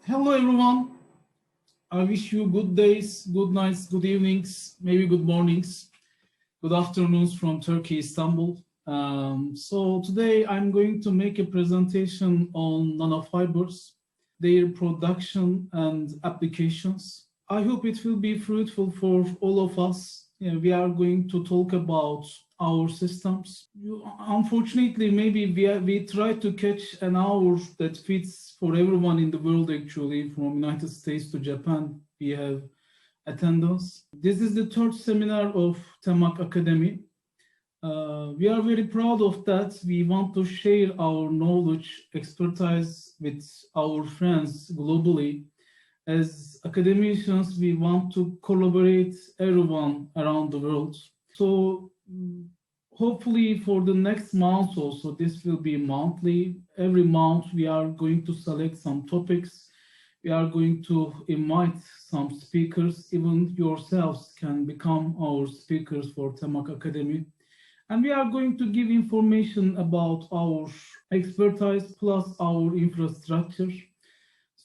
Hello, everyone. I wish you good days, good nights, good evenings, maybe good mornings, good afternoons from Turkey, Istanbul. So today I'm going to make a presentation on nanofibers, their production and applications. I hope it will be fruitful for all of us. We are going to talk about our systems. Unfortunately, maybe we try to catch an hour that fits for everyone in the world, actually, from United States to Japan. We have attendance. This is the third seminar of Temag Academy. We are very proud of that. We want to share our knowledge, expertise with our friends globally. As academicians, we want to collaborate everyone around the world. So hopefully for the next month also, this will be monthly. Every month we are going to select some topics. We are going to invite some speakers. Even yourselves can become our speakers for Temag Academy. And we are going to give information about our expertise plus our infrastructure.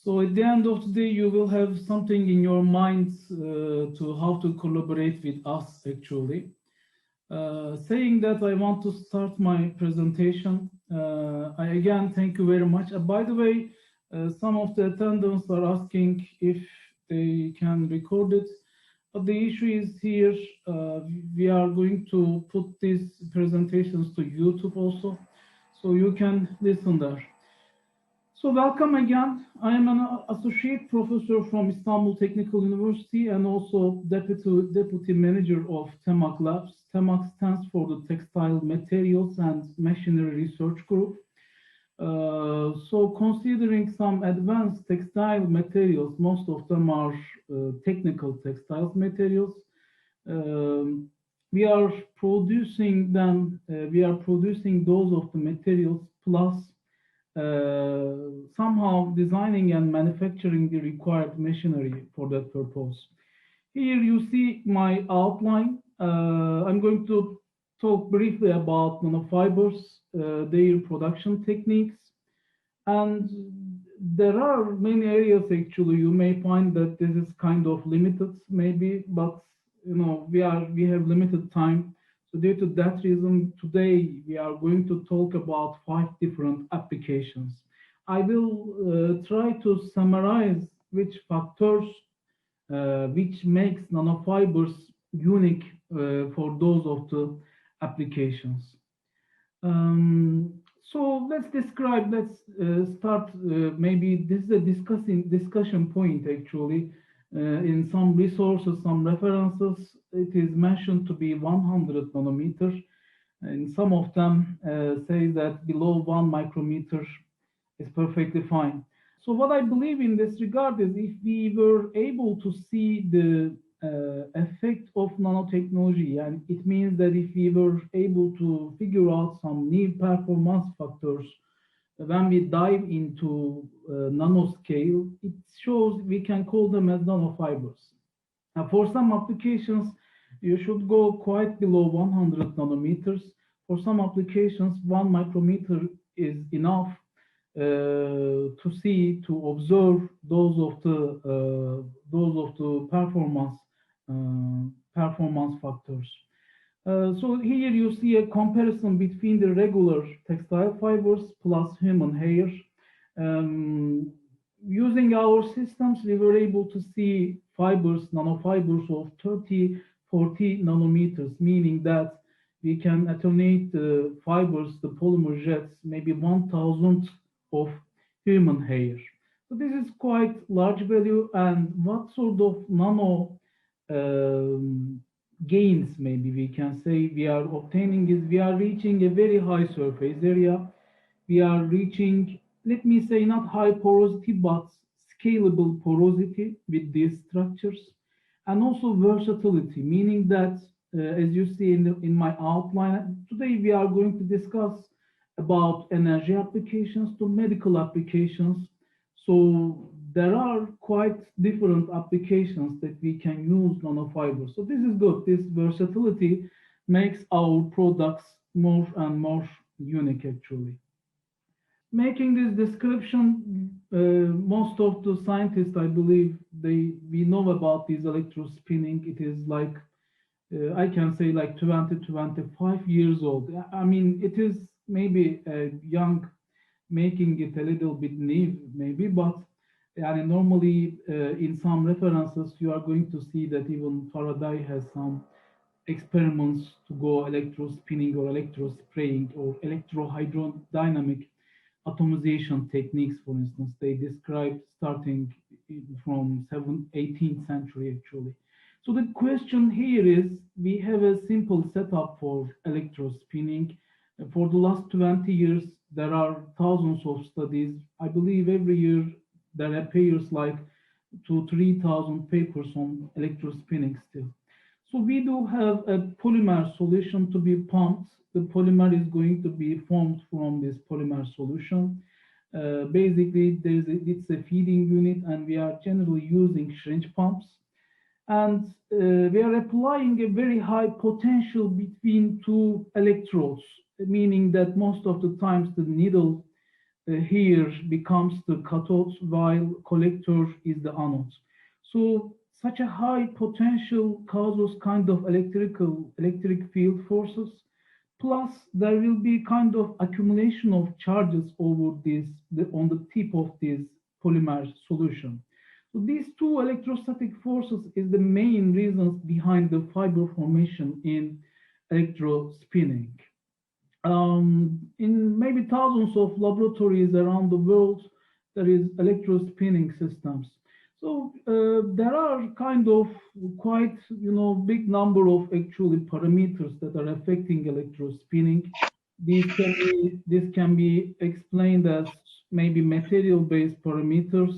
So at the end of the day, you will have something in your mind to how to collaborate with us, actually. Saying that, I want to start my presentation. I again thank you very much. By the way, some of the attendants are asking if they can record it. But the issue is here, we are going to put these presentations to YouTube also, so you can listen there. So welcome again. I am an associate professor from Istanbul Technical University and also deputy manager of Temag Labs. Temag stands for the Textile Materials and Machinery Research Group. So considering some advanced textile materials, most of them are technical textiles materials. We are producing them, we are producing those of the materials plus somehow designing and manufacturing the required machinery for that purpose. Here you see my outline. I'm going to talk briefly about nanofibers, their production techniques, and there are many areas actually. You may find that this is kind of limited, maybe, but we have limited time. So due to that reason, today we are going to talk about 5 different applications. I will try to summarize which factors which makes nanofibers unique for those of the applications. So let's start, maybe this is a discussion point actually. In some resources, some references, it is mentioned to be 100 nanometers, and some of them say that below 1 micrometer is perfectly fine. So what I believe in this regard is if we were able to see the effect of nanotechnology, and it means that if we were able to figure out some new performance factors when we dive into nanoscale, it shows we can call them as nanofibers. For some applications, you should go quite below 100 nanometers. For some applications, 1 micrometer is enough to see, to observe those of the performance factors. So here you see a comparison between the regular textile fibers plus human hair. Using our systems, we were able to see nanofibers of 30, 40 nanometers, meaning that we can attenuate the fibers, the polymer jets, maybe 1,000th of human hair. So this is quite large value, and what sort of nano gains, maybe we can say, we are obtaining is we are reaching a very high surface area. We are reaching, let me say, not high porosity, but scalable porosity with these structures, and also versatility, meaning that, as you see in my outline, today we are going to discuss about energy applications to medical applications. So there are quite different applications that we can use nanofibers. So this is good. This versatility makes our products more and more unique, actually. Making this description, most of the scientists, I believe, we know about this electrospinning. It is like I can say like 20, 25 years old. I mean, it is maybe young, making it a little bit naive, maybe, but normally in some references, you are going to see that even Faraday has some experiments to go electrospinning or electrospraying or electrohydrodynamic atomization techniques, for instance. They described starting from 18th century, actually. So the question here is, we have a simple setup for electrospinning. For the last 20 years, there are thousands of studies. I believe every year there appears like 3,000 papers on electrospinning still. So we do have a polymer solution to be pumped. The polymer is going to be formed from this polymer solution. Basically, it's a feeding unit, and we are generally using syringe pumps. And we are applying a very high potential between two electrodes, meaning that most of the times the needle here becomes the cathode, while collector is the anode. So such a high potential causes kind of electric field forces. Plus, there will be kind of accumulation of charges over on the tip of this polymer solution. So these two electrostatic forces is the main reasons behind the fiber formation in electrospinning. In maybe thousands of laboratories around the world, there is electrospinning systems. So there are kind of quite, big number of actually parameters that are affecting electrospinning. This can be explained as maybe material-based parameters,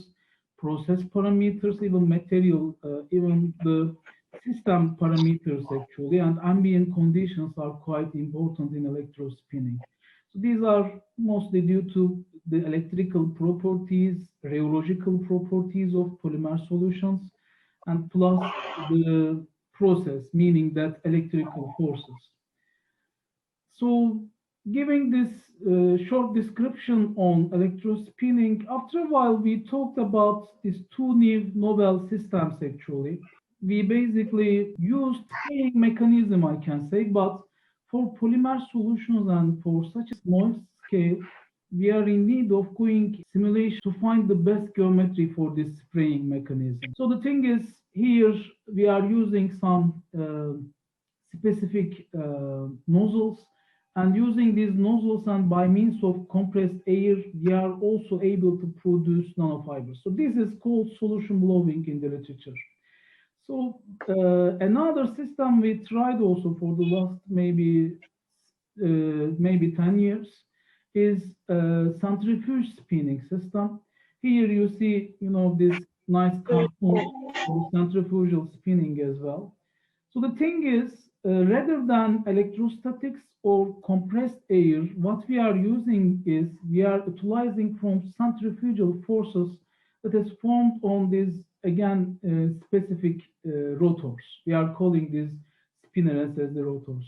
process parameters, even the system parameters actually, and ambient conditions are quite important in electrospinning. So these are mostly due to the electrical properties, rheological properties of polymer solutions, and plus the process, meaning that electrical forces. So giving this short description on electrospinning, after a while we talked about these two new novel systems actually. We basically used spraying mechanism, I can say, but for polymer solutions and for such a small scale, we are in need of doing simulation to find the best geometry for this spraying mechanism. So the thing is, here we are using some specific nozzles, and using these nozzles and by means of compressed air, we are also able to produce nanofibers. So this is called solution blowing in the literature. So another system we tried also for the last maybe 10 years is centrifuge spinning system. Here you see, this nice compound for centrifugal spinning as well. So the thing is, rather than electrostatics or compressed air, what we are using is we are utilizing from centrifugal forces that is formed on these, again, specific rotors. We are calling these spinners as the rotors.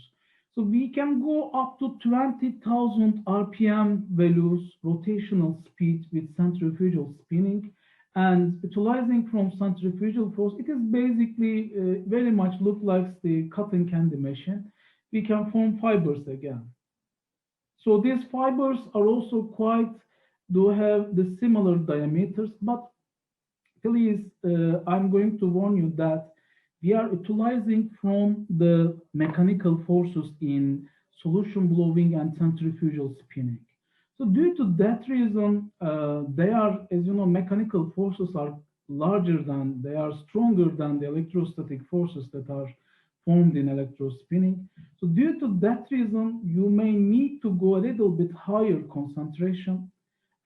So we can go up to 20,000 RPM values, rotational speed with centrifugal spinning. And utilizing from centrifugal force, it is basically very much look like the cotton candy machine. We can form fibers again. So these fibers are also do have the similar diameters, but please, I'm going to warn you that we are utilizing from the mechanical forces in solution blowing and centrifugal spinning. So due to that reason, they are, as you know, mechanical forces are they are stronger than the electrostatic forces that are formed in electrospinning. So due to that reason, you may need to go a little bit higher concentration,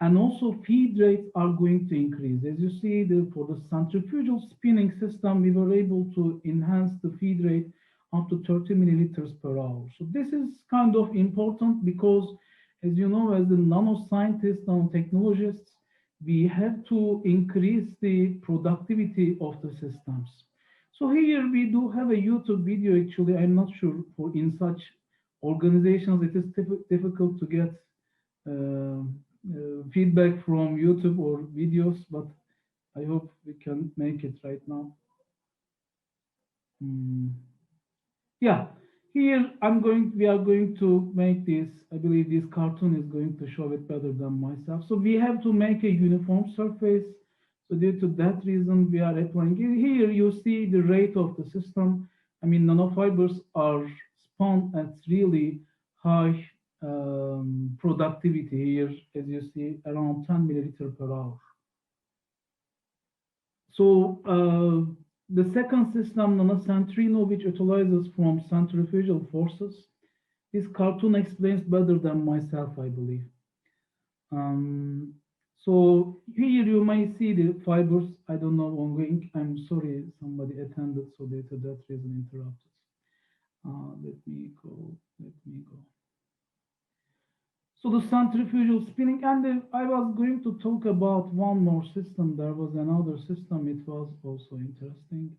and also feed rates are going to increase. As you see, for the centrifugal spinning system, we were able to enhance the feed rate up to 30 milliliters per hour. So this is kind of important because, as you know, as the nanoscientists, nanotechnologists, we have to increase the productivity of the systems. So here we do have a YouTube video, actually. I'm not sure in such organizations, it is difficult to get feedback from YouTube or videos, but I hope we can make it right now. Hmm. Yeah, here we are going to make this. I believe this cartoon is going to show it better than myself. So we have to make a uniform surface. So due to that reason, we are applying it. Here you see the rate of the system. I mean, nanofibers are spun at really high productivity here, as you see, around 10 milliliter per hour. So the second system, nanocentrino, which utilizes from centrifugal forces. This cartoon explains better than myself, I believe. So here you may see the fibers. I don't know ongoing. I'm sorry, somebody attended, so due to that reason interrupted. Let me go. Let me go. So the centrifugal spinning, and I was going to talk about one more system. There was another system. It was also interesting.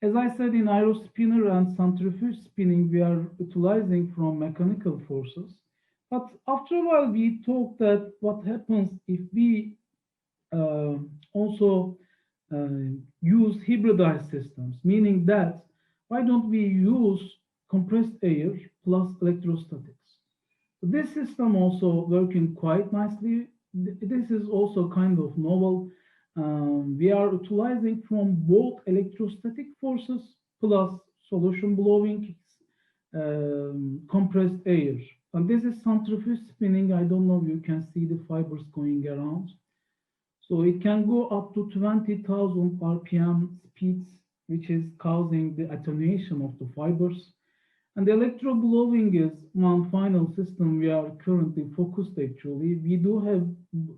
As I said, in aerospinner and centrifuge spinning, we are utilizing from mechanical forces. But after a while, we talked that what happens if we also use hybridized systems, meaning that why don't we use compressed air plus electrostatics? This system also working quite nicely. This is also kind of novel. We are utilizing from both electrostatic forces plus solution blowing compressed air. And this is centrifuge spinning. I don't know if you can see the fibers going around. So it can go up to 20,000 RPM speeds, which is causing the attenuation of the fibers. And electroblowing is one final system we are currently focused actually. We do have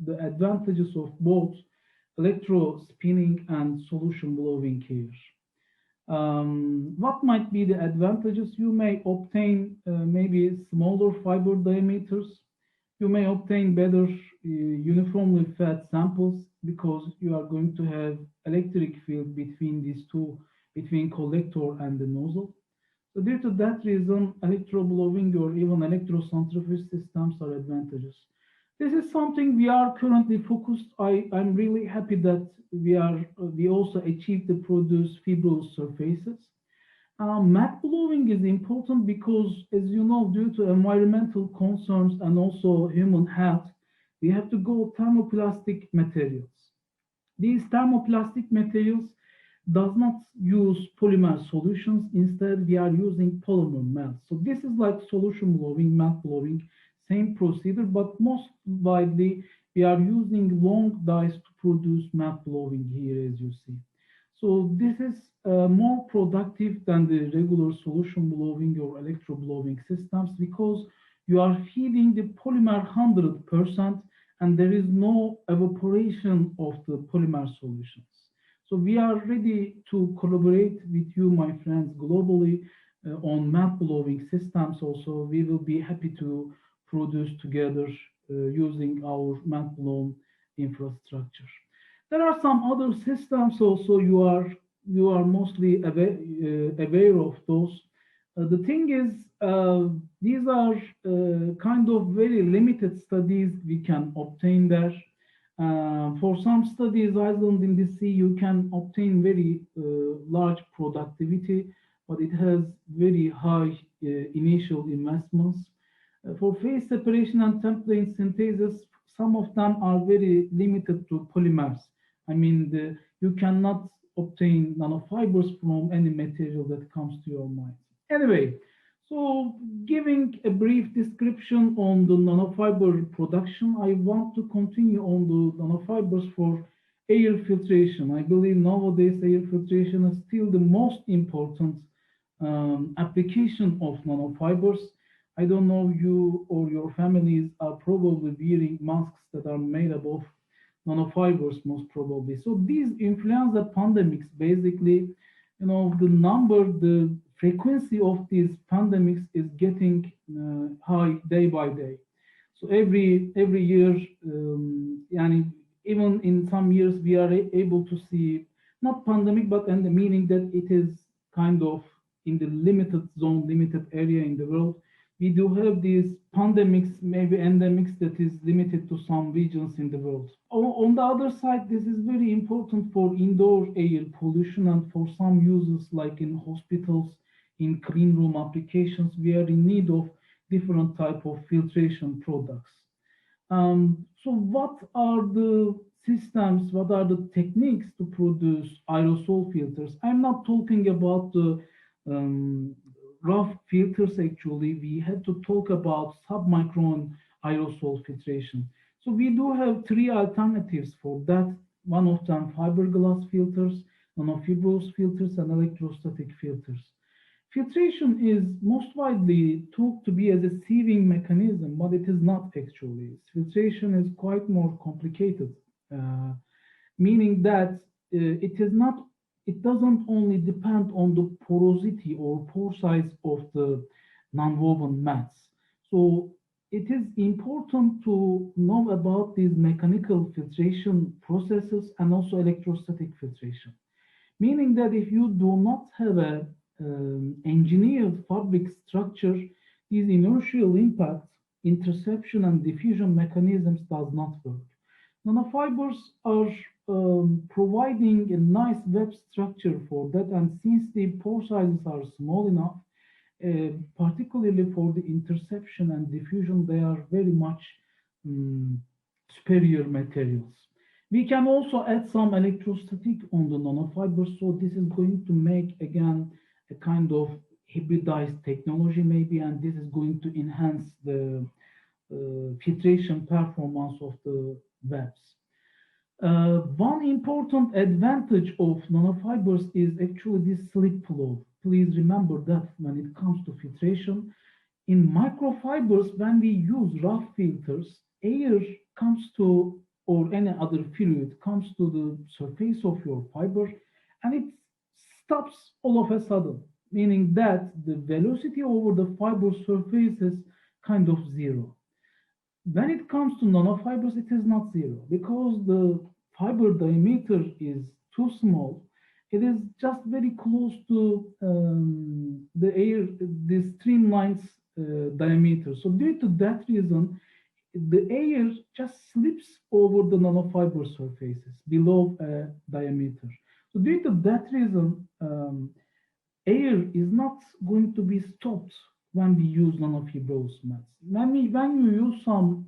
the advantages of both electrospinning and solution blowing here. What might be the advantages? You may obtain maybe smaller fiber diameters. You may obtain better uniformly fed samples because you are going to have electric field between these two, between collector and the nozzle. So due to that reason, electroblowing or even electrocentrifuge systems are advantageous. This is something we are currently focused. I'm really happy that we also achieved to produce fibrous surfaces. Matte blowing is important because, as you know, due to environmental concerns and also human health, we have to go thermoplastic materials. These thermoplastic materials does not use polymer solutions. Instead, we are using polymer melts. So this is like solution blowing, matte blowing, same procedure, but most widely we are using long dies to produce matte blowing here, as you see. So this is more productive than the regular solution blowing or electro blowing systems because you are feeding the polymer 100% and there is no evaporation of the polymer solutions. So we are ready to collaborate with you, my friends, globally on matte blowing systems. Also, we will be happy to produce together using our matte blown infrastructure. There are some other systems also you are mostly aware of those. The thing is, these are kind of very limited studies we can obtain there. For some studies, island in the sea, you can obtain very large productivity, but it has very high initial investments. For phase separation and template synthesis, some of them are very limited to polymers. I mean, you cannot obtain nanofibers from any material that comes to your mind. Anyway, so giving a brief description on the nanofiber production, I want to continue on the nanofibers for air filtration. I believe nowadays air filtration is still the most important application of nanofibers. I don't know you or your families are probably wearing masks that are made up of nanofibers most probably. So these influenza pandemics basically, you know, the frequency of these pandemics is getting high day by day. So every year, and even in some years, we are able to see not pandemic, but in the meaning that it is kind of in the limited zone, limited area in the world. we do have these pandemics, maybe endemics that is limited to some regions in the world. On the other side, this is very important for indoor air pollution and for some users like in hospitals, in clean room applications, we are in need of different type of filtration products. So what are the systems, what are the techniques to produce aerosol filters? I'm not talking about the rough filters actually. We had to talk about submicron aerosol filtration. So we do have three alternatives for that. One of them fiberglass filters, nanofibrous filters, and electrostatic filters. Filtration is most widely talked to be as a sieving mechanism, but it is not actually. Filtration is quite more complicated, meaning that it is not, it doesn't only depend on the porosity or pore size of the nonwoven mats. So it is important to know about these mechanical filtration processes and also electrostatic filtration. Meaning that if you do not have a engineered fabric structure, these inertial impacts, interception and diffusion mechanisms does not work. Nanofibers are providing a nice web structure for that, and since the pore sizes are small enough, particularly for the interception and diffusion, they are very much superior materials. We can also add some electrostatic on the nanofibers, so this is going to make, again, a kind of hybridized technology maybe, and this is going to enhance the filtration performance of the webs. One important advantage of nanofibers is actually this slip flow. Please remember that when it comes to filtration. In microfibers, when we use rough filters, air comes to, or any other fluid comes to the surface of your fiber, and it stops all of a sudden, meaning that the velocity over the fiber surface is kind of zero. When it comes to nanofibers, it is not zero because the fiber diameter is too small. It is just very close to the air, the streamline's diameter. So due to that reason, the air just slips over the nanofiber surfaces below a diameter. So due to that reason, air is not going to be stopped when we use nanofibrous mats. When you use some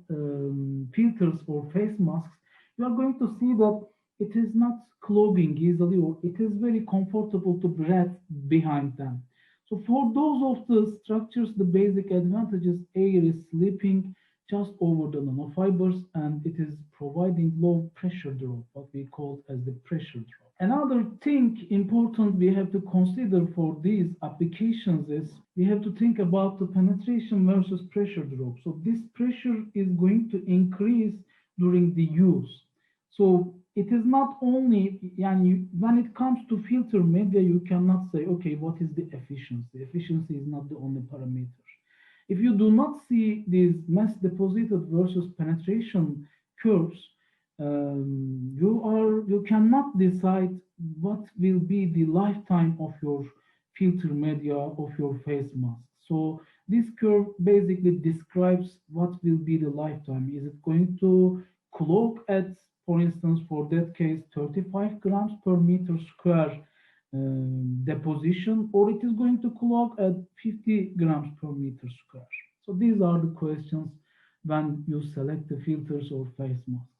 filters or face masks, you are going to see that it is not clogging easily, or it is very comfortable to breathe behind them. So for those of the structures, the basic advantage is air is slipping just over the nanofibers, and it is providing low pressure drop, what we call as the pressure drop. Another thing important we have to consider for these applications is we have to think about the penetration versus pressure drop. So this pressure is going to increase during the use. So it is not only, when it comes to filter media, you cannot say, okay, what is the efficiency? Efficiency is not the only parameter. If you do not see these mass deposited versus penetration curves, you cannot decide what will be the lifetime of your filter media, of your face mask. So this curve basically describes what will be the lifetime. Is it going to clog at, for instance, for that case, 35 grams per meter square deposition, or it is going to clog at 50 grams per meter square? So these are the questions when you select the filters or face masks.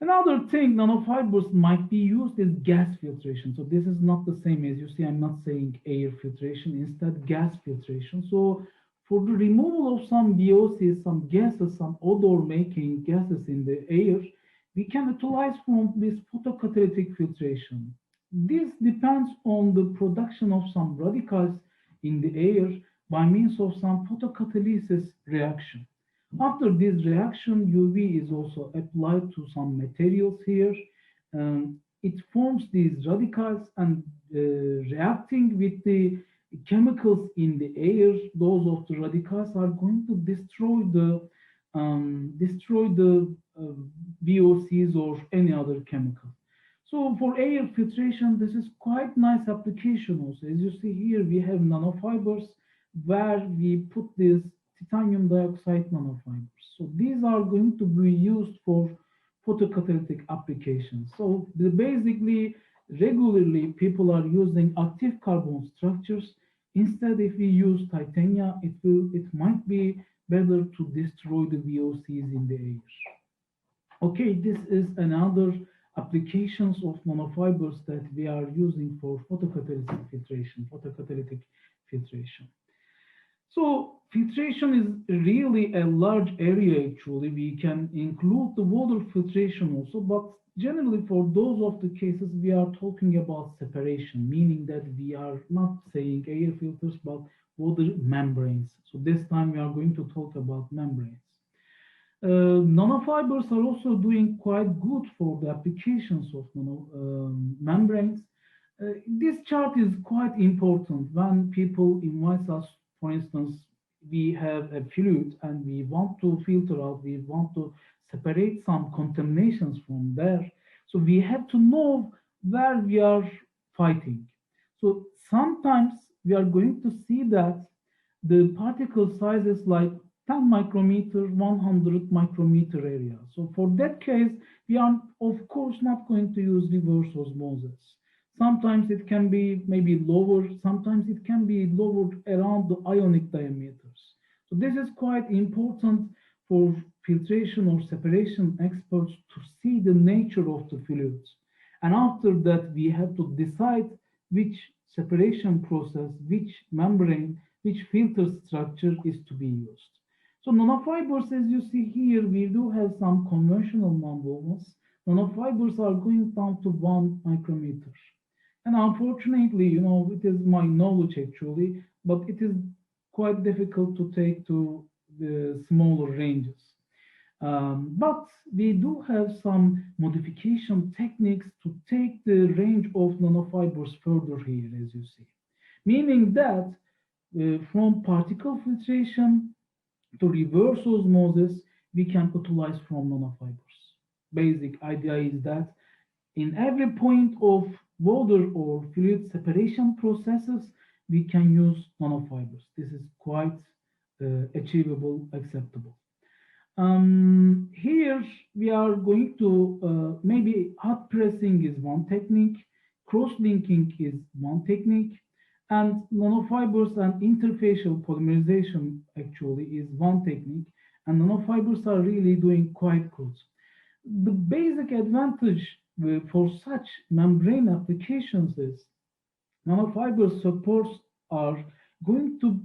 Another thing nanofibers might be used is gas filtration. So this is not the same as you see, I'm not saying air filtration, instead gas filtration. So for the removal of some VOCs, some gases, some odor making gases in the air, we can utilize from this photocatalytic filtration. This depends on the production of some radicals in the air by means of some photocatalysis reaction. After this reaction, UV is also applied to some materials here. It forms these radicals, and reacting with the chemicals in the air, those of the radicals are going to destroy the VOCs or any other chemical. So for air filtration, this is quite nice application also. As you see here, we have nanofibers where we put these titanium dioxide nanofibers. So these are going to be used for photocatalytic applications. So basically, regularly people are using active carbon structures. Instead, if we use titania, it might be better to destroy the VOCs in the air. Okay, this is another applications of nanofibers that we are using for photocatalytic filtration. So filtration is really a large area actually. We can include the water filtration also, but generally for those of the cases we are talking about separation, meaning that we are not saying air filters, but water membranes. So this time we are going to talk about membranes. Nanofibers are also doing quite good for the applications of membranes. This chart is quite important when people invite us, for instance, we have a fluid and we want to filter out, we want to separate some contaminations from there. So we have to know where we are fighting. So sometimes we are going to see that the particle size is like 10 micrometer, 100 micrometer area. So for that case, we are of course not going to use reverse osmosis. Sometimes it can be maybe lower, sometimes it can be lower around the ionic diameters. So this is quite important for filtration or separation experts to see the nature of the fluids. And after that, we have to decide which separation process, which membrane, which filter structure is to be used. So nanofibers, as you see here, we do have some conventional nonwovens. Nanofibers are going down to 1 micrometer. And unfortunately, it is my knowledge actually, but it is quite difficult to take to the smaller ranges. But we do have some modification techniques to take the range of nanofibers further here, as you see. Meaning that from particle filtration to reverse osmosis, we can utilize from nanofibers. Basic idea is that in every point of water or fluid separation processes, we can use nanofibers. This is quite achievable, acceptable. Here we are going to maybe hot pressing is one technique, cross-linking is one technique, and nanofibers and interfacial polymerization actually is one technique, and nanofibers are really doing quite good. The basic advantage for such membrane applications is nanofiber supports are going to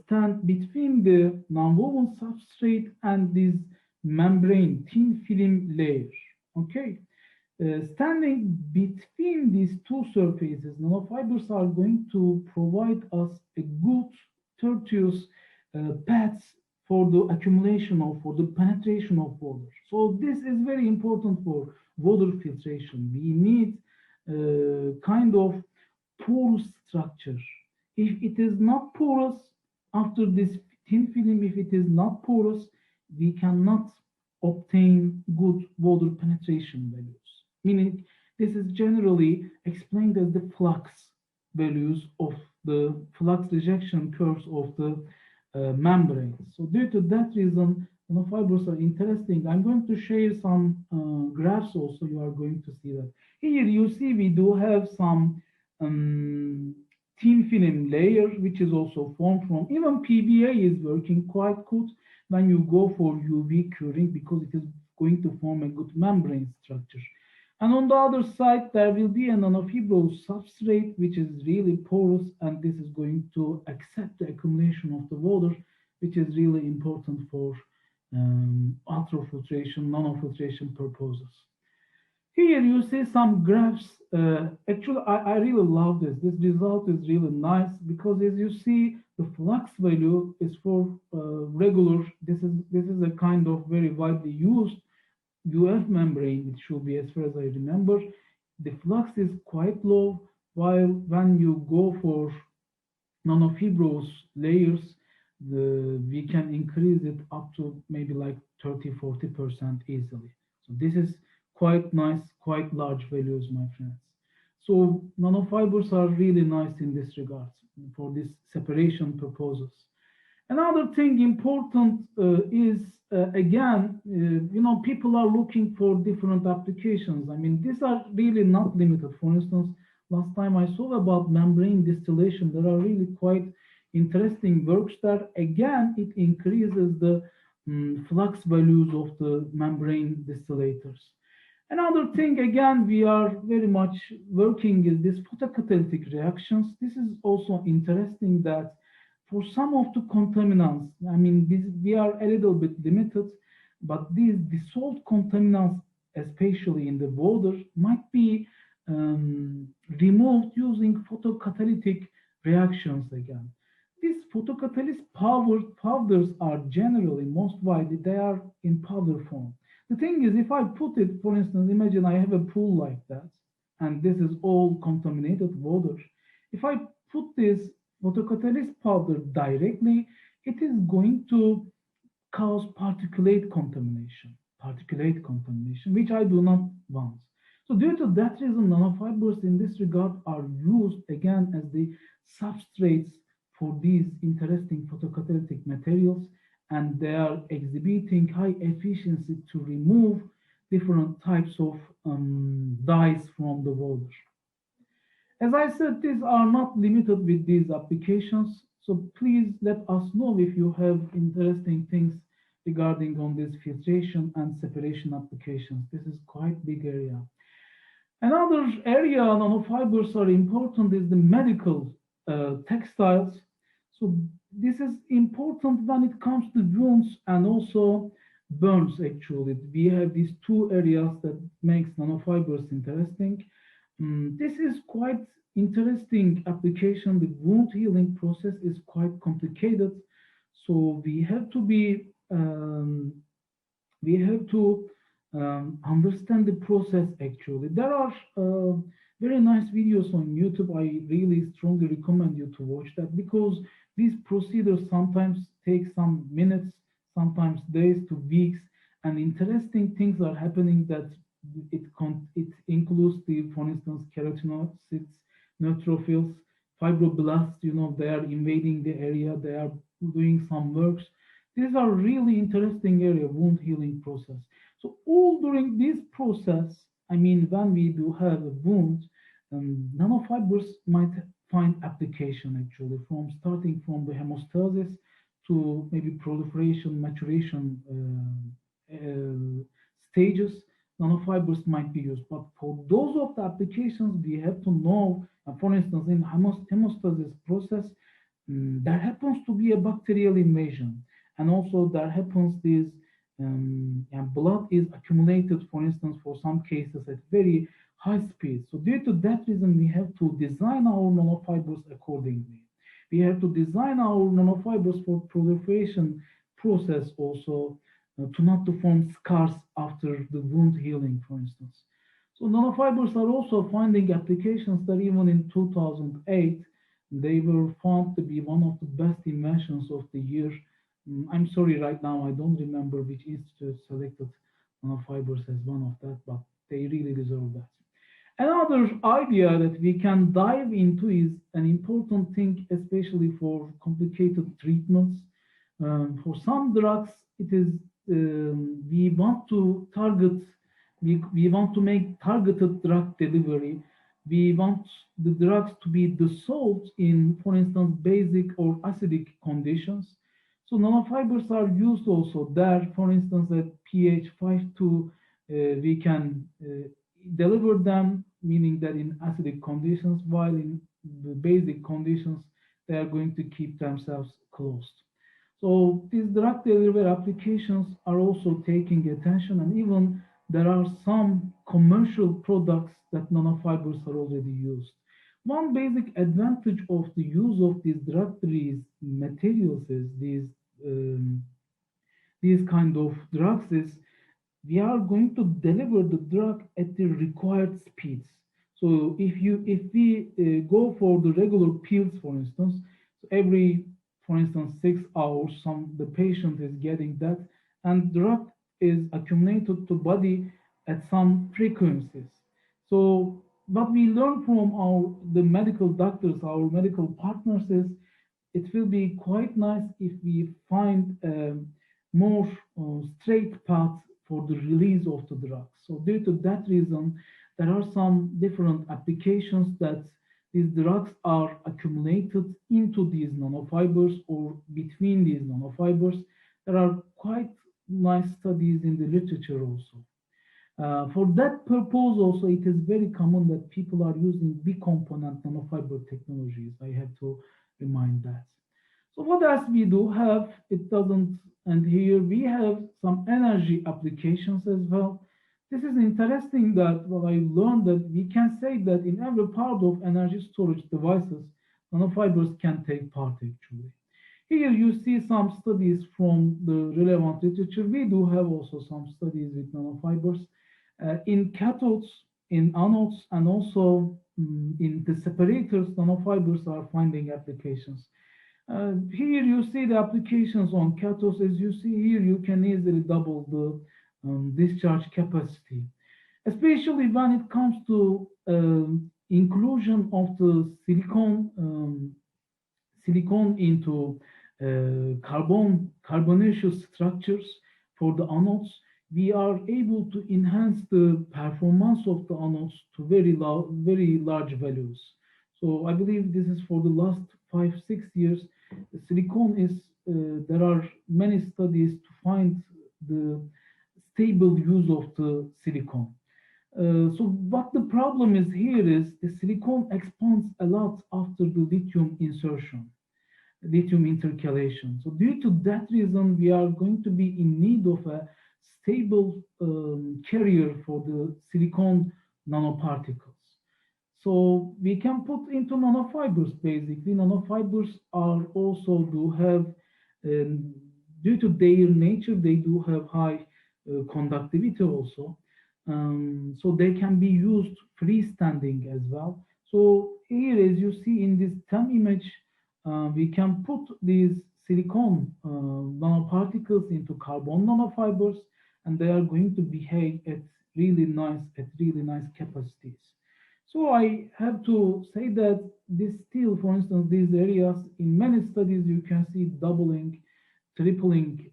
stand between the nonwoven substrate and this membrane thin film layer. Okay, standing between these two surfaces, nanofibers are going to provide us a good tertious paths for the accumulation of, for the penetration of water. So this is very important for water filtration. We need kind of porous structure. If it is not porous, after this thin film, if it is not porous, we cannot obtain good water penetration values. Meaning, this is generally explained as the flux values of the flux rejection curves of the membrane. So due to that reason, nanofibers are interesting. I'm going to share some graphs also. You are going to see that. Here you see we do have some thin film layer, which is also formed from, even PVA is working quite good when you go for UV curing, because it is going to form a good membrane structure. And on the other side, there will be a nanofibrous substrate, which is really porous, and this is going to accept the accumulation of the water, which is really important for ultrafiltration, nanofiltration purposes. Here you see some graphs. Actually, I really love this. This result is really nice because, as you see, the flux value is for regular. This is a kind of very widely used UF membrane. It should be, as far as I remember. The flux is quite low, while when you go for nanofibrous layers, we can increase it up to maybe like 30–40% easily. So this is quite nice, quite large values, my friends. So nanofibers are really nice in this regard for this separation purposes. Another thing important is again, people are looking for different applications. I mean, these are really not limited. For instance, last time I saw about membrane distillation, there are really quite interesting works that again, it increases the flux values of the membrane distillators. Another thing, again, we are very much working is this photocatalytic reactions. This is also interesting that for some of the contaminants, I mean, we are a little bit limited, but these dissolved contaminants, especially in the water, might be removed using photocatalytic reactions again. These photocatalyst powders are generally, most widely, they are in powder form. The thing is, if I put it, for instance, imagine I have a pool like that, and this is all contaminated water. If I put this photocatalyst powder directly, it is going to cause particulate contamination, which I do not want. So due to that reason, nanofibers in this regard are used again as the substrates for these interesting photocatalytic materials, and they are exhibiting high efficiency to remove different types of dyes from the water. As I said, these are not limited with these applications, so please let us know if you have interesting things regarding on this filtration and separation applications. This is quite big area. Another area nanofibers are important is the medical textiles. So this is important when it comes to wounds and also burns. Actually, we have these two areas that makes nanofibers interesting. This is quite interesting application. The wound healing process is quite complicated, so we have to be understand the process. Actually, there are very nice videos on YouTube. I really strongly recommend you to watch that, because these procedures sometimes take some minutes, sometimes days to weeks, and interesting things are happening that it includes the, for instance, keratinocytes, neutrophils, fibroblasts. They are invading the area, they are doing some works. These are really interesting area, wound healing process. So all during this process, I mean, when we do have a wound, nanofibers might find application actually, from starting from the hemostasis to maybe proliferation, maturation stages. Nanofibers might be used, but for those of the applications, we have to know, for instance, in hemostasis process, there happens to be a bacterial invasion, and also there happens this and blood is accumulated, for instance, for some cases at very high speed. So due to that reason, we have to design our nanofibers accordingly. We have to design our nanofibers for proliferation process also, to not to form scars after the wound healing, for instance. So nanofibers are also finding applications that even in 2008, they were found to be one of the best inventions of the year. I'm sorry, right now I don't remember which institute selected nanofibers as one of that, but they really deserve that. Another idea that we can dive into is an important thing, especially for complicated treatments. For some drugs, it is we want to target, we want to make targeted drug delivery. We want the drugs to be dissolved in, for instance, basic or acidic conditions. So nanofibers are used also there. For instance, at pH 5.2, we can deliver them, meaning that in acidic conditions, while in the basic conditions, they are going to keep themselves closed. So these drug delivery applications are also taking attention, and even there are some commercial products that nanofibers are already used. One basic advantage of the use of these drug delivery materials is these kind of drugs is we are going to deliver the drug at the required speeds. So if we go for the regular pills, for instance, so every, for instance, 6 hours, the patient is getting that, and drug is accumulated to body at some frequencies. So what we learn from the medical doctors, our medical partners, is it will be quite nice if we find a more straight path for the release of the drugs. So due to that reason, there are some different applications that these drugs are accumulated into these nanofibers or between these nanofibers. There are quite nice studies in the literature also. For that purpose also, it is very common that people are using big component nanofiber technologies. I have to remind that. So what else we do have? It doesn't, and here we have some energy applications as well. This is interesting that what I learned that we can say that in every part of energy storage devices, nanofibers can take part actually. Here you see some studies from the relevant literature. We do have also some studies with nanofibers in cathodes, in anodes, and also in the separators. Nanofibers are finding applications. Here you see the applications on cathodes. As you see here, you can easily double the discharge capacity, especially when it comes to inclusion of the silicon into carbonaceous structures for the anodes. We are able to enhance the performance of the anodes to very large values. So I believe this is for the last 5, 6 years. The silicon is, there are many studies to find the stable use of the silicon. So what the problem is here is the silicon expands a lot after the lithium insertion, lithium intercalation. So due to that reason, we are going to be in need of a stable carrier for the silicon nanoparticles. So we can put into nanofibers basically. Nanofibers are also do have, due to their nature, they do have high conductivity also. So they can be used freestanding as well. So here, as you see in this TEM image, we can put these silicon nanoparticles into carbon nanofibers, and they are going to behave at really nice capacities. So I have to say that this still, for instance, these areas in many studies you can see doubling, tripling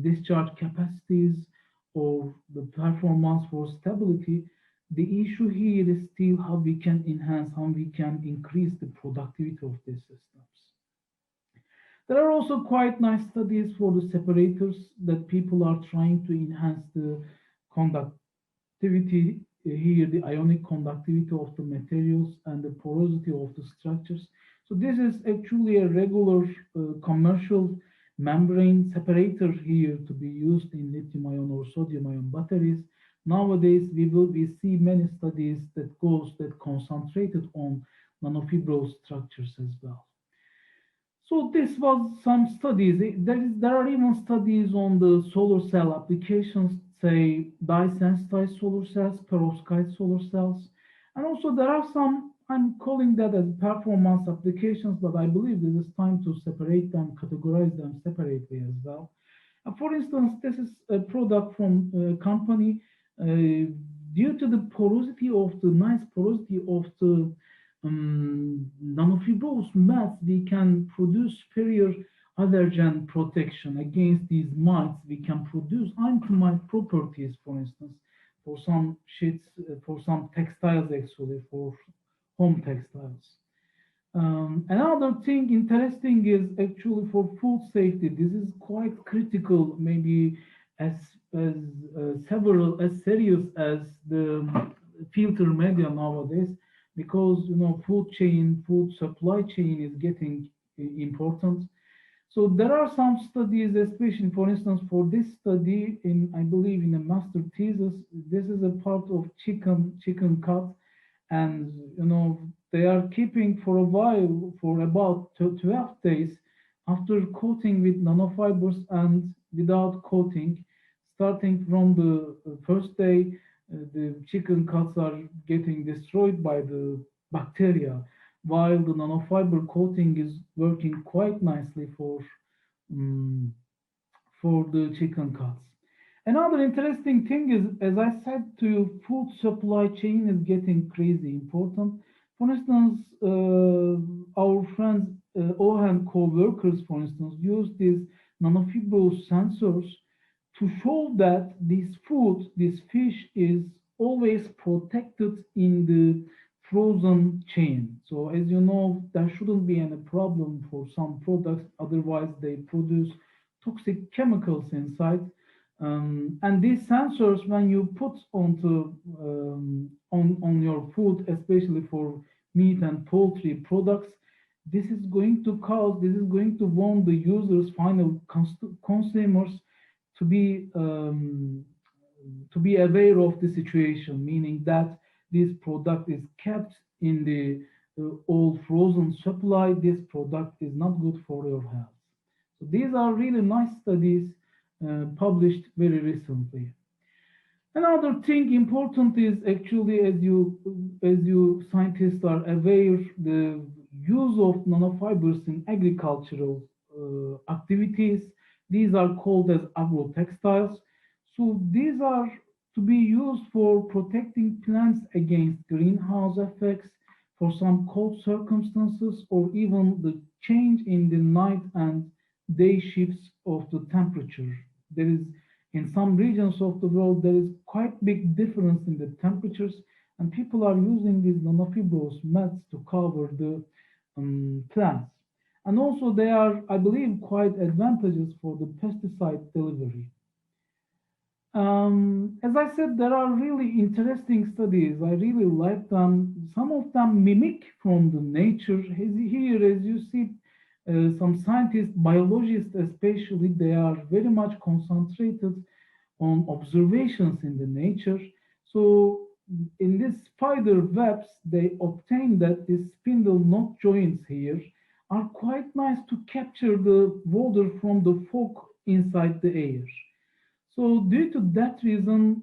discharge capacities or the performance for stability. The issue here is still how we can enhance, how we can increase the productivity of these systems. There are also quite nice studies for the separators that people are trying to enhance the conductivity here, the ionic conductivity of the materials and the porosity of the structures. So this is actually a regular commercial membrane separator here to be used in lithium-ion or sodium-ion batteries. Nowadays, we see many studies that concentrated on nanofibrous structures as well. So this was some studies. There are even studies on the solar cell applications, say dye-sensitized solar cells, perovskite solar cells. And also there are some, I'm calling that as performance applications, but I believe this is time to separate them, categorize them separately as well. For instance, this is a product from a company. Due to the porosity of the nice porosity of the nanofibrous mats, we can produce superior allergen protection against these mites. We can produce anti-mite properties, for instance, for some sheets, for some textiles, actually, for home textiles. Another thing interesting is actually for food safety. This is quite critical, maybe as serious as the filter media nowadays, because food supply chain is getting important. So there are some studies, especially for instance for this study I believe in a master thesis. This is a part of chicken cut, and they are keeping for a while, for about 12 days after coating with nanofibers and without coating. Starting from the first day, the chicken cuts are getting destroyed by the bacteria, while the nanofiber coating is working quite nicely for the chicken cuts. Another interesting thing is, as I said to you, food supply chain is getting crazy important. For instance, our friends, OHAN co-workers, for instance, use these nanofibrous sensors to show that this food, this fish, is always protected in the frozen chain. So as you know, there shouldn't be any problem for some products, otherwise they produce toxic chemicals inside. And these sensors, when you put onto on your food, especially for meat and poultry products, this is going to warn the users, final consumers, to be um, to be aware of the situation, meaning that this product is kept in the old frozen supply. This product is not good for your health. So these are really nice studies published very recently. Another thing important is actually, as you scientists are aware, the use of nanofibers in agricultural activities. These are called as agrotextiles. So these are to be used for protecting plants against greenhouse effects for some cold circumstances, or even the change in the night and day shifts of the temperature. There is In some regions of the world, there is quite big difference in the temperatures, and people are using these nanofibrous mats to cover the plants. And also they are, I believe, quite advantageous for the pesticide delivery. As I said, there are really interesting studies. I really like them. Some of them mimic from the nature. Here, as you see, some scientists, biologists especially, they are very much concentrated on observations in the nature. So in these spider webs, they obtain that these spindle knot joints here are quite nice to capture the water from the fog inside the air. So due to that reason,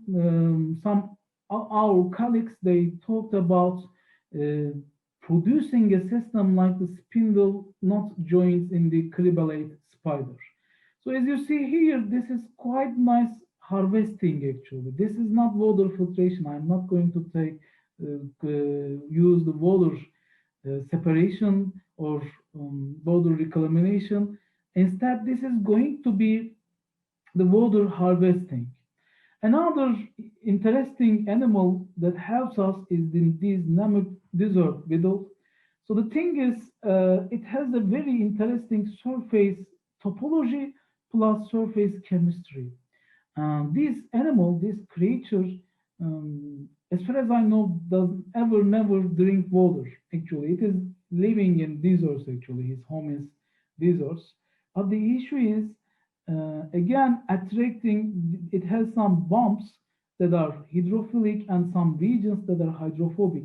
some our colleagues, they talked about uh, producing a system like the spindle knot joints in the cribellate spider. So as you see here, this is quite nice harvesting actually. This is not water filtration. I'm not going to use the water separation or water reclamation. Instead, this is going to be the water harvesting. Another interesting animal that helps us is these Namib desert beetles. So the thing is, it has a very interesting surface topology plus surface chemistry. This animal, this creature, as far as I know, does ever never drink water. Actually, it is living in deserts. Actually, his home is deserts. But the issue is, again, attracting. It has some bumps that are hydrophilic and some regions that are hydrophobic.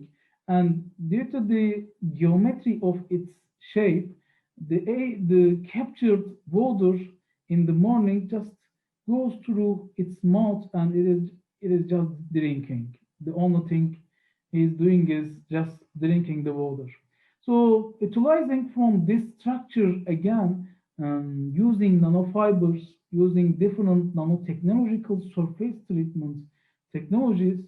And due to the geometry of its shape, the captured water in the morning just goes through its mouth, and it is just drinking. The only thing he's doing is just drinking the water. So utilizing from this structure again, using nanofibers, using different nanotechnological surface treatment technologies,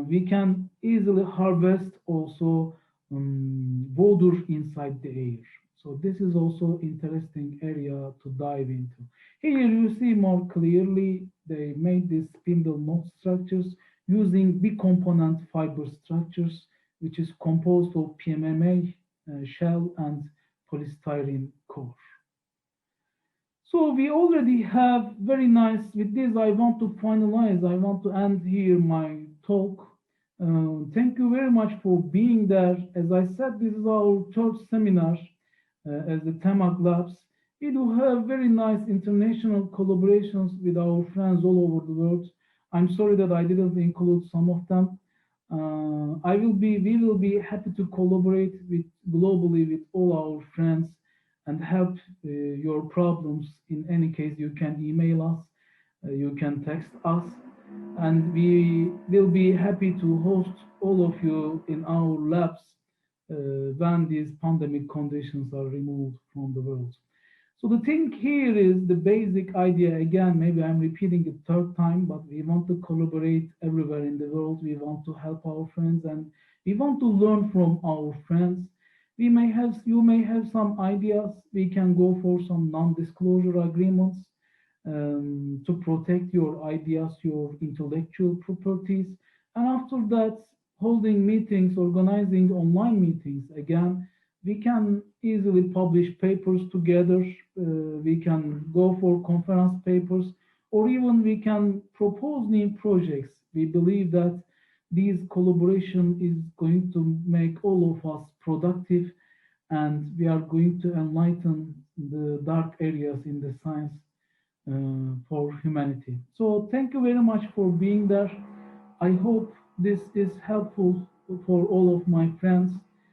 we can easily harvest also water inside the air. So this is also interesting area to dive into. Here you see more clearly they made these spindle knot structures using bicomponent fiber structures, which is composed of PMMA shell and polystyrene core. So we already have very nice, with this I want to finalize, I want to end here my talk. Thank you very much for being there. As I said, this is our third seminar as the Temag Labs. We do have very nice international collaborations with our friends all over the world. I'm sorry that I didn't include some of them. We will be happy to collaborate with globally with all our friends and help your problems. In any case, you can email us, you can text us, and we will be happy to host all of you in our labs when these pandemic conditions are removed from the world. So the thing here is the basic idea, again, maybe I'm repeating it third time, but we want to collaborate everywhere in the world. We want to help our friends and we want to learn from our friends. You may have some ideas. We can go for some non-disclosure agreements to protect your ideas, your intellectual properties. And after that, holding meetings, organizing online meetings, again, we can easily publish papers together. We can go for conference papers, or even we can propose new projects. We believe that this collaboration is going to make all of us productive, and we are going to enlighten the dark areas in the science for humanity. So thank you very much for being there. I hope this is helpful for all of my friends.